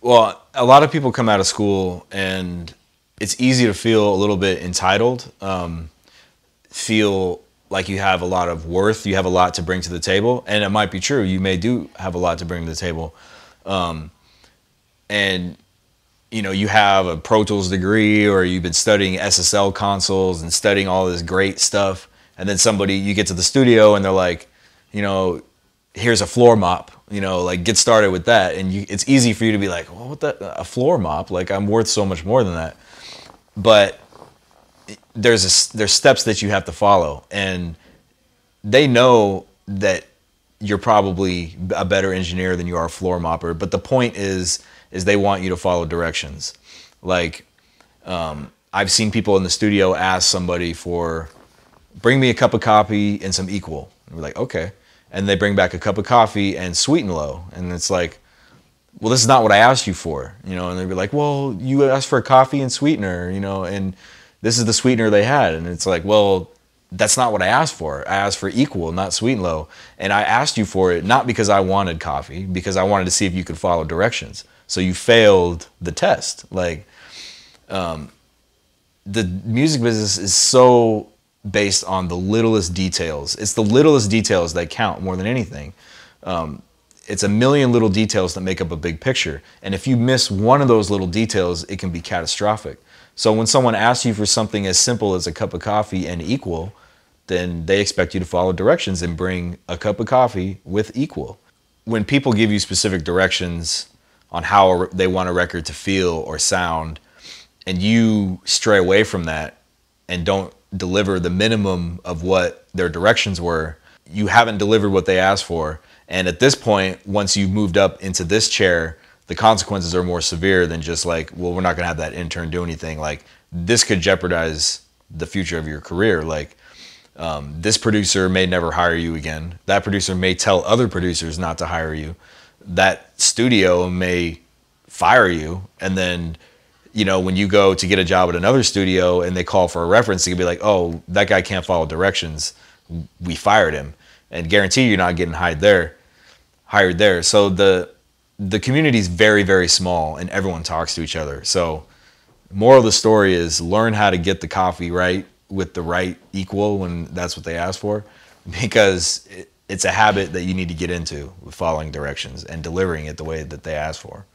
Well, a lot of people come out of school and it's easy to feel a little bit entitled, feel like you have a lot of worth, you have a lot to bring to the table, and it might be true. You may do have a lot to bring to the table, and you know, you have a Pro Tools degree, or you've been studying SSL consoles and studying all this great stuff, and then you get to the studio and they're like, you know, here's a floor mop, you know, like get started with that, and it's easy for you to be like, well, a floor mop? Like, I'm worth so much more than that. But there's steps that you have to follow, and they know that you're probably a better engineer than you are a floor mopper. But the point is they want you to follow directions. Like, I've seen people in the studio ask somebody for, bring me a cup of coffee and some equal. And we're like, okay. And they bring back a cup of coffee and sweet and low. And it's like, well, this is not what I asked you for, you know. And they'd be like, well, you asked for a coffee and sweetener, you know, and this is the sweetener they had. And it's like, well, that's not what I asked for. I asked for equal, not sweet and low. And I asked you for it not because I wanted coffee, because I wanted to see if you could follow directions. So you failed the test. Like, the music business is so based on the littlest details. It's the littlest details that count more than anything. It's a million little details that make up a big picture. And if you miss one of those little details, it can be catastrophic. So when someone asks you for something as simple as a cup of coffee and equal, then they expect you to follow directions and bring a cup of coffee with equal. When people give you specific directions on how they want a record to feel or sound, and you stray away from that and don't deliver the minimum of what their directions were, you haven't delivered what they asked for. And at this point, once you've moved up into this chair, the consequences are more severe than just like, well, we're not gonna have that intern do anything. Like, this could jeopardize the future of your career. Like, this producer may never hire you again. That producer may tell other producers not to hire you. That studio may fire you. And then, you know, when you go to get a job at another studio and they call for a reference, you can be like, oh, that guy can't follow directions. We fired him. And guarantee you're not getting hired there. So the community is very, very small and everyone talks to each other. So moral of the story is learn how to get the coffee right with the right equal when that's what they ask for, because it's a habit that you need to get into with following directions and delivering it the way that they ask for.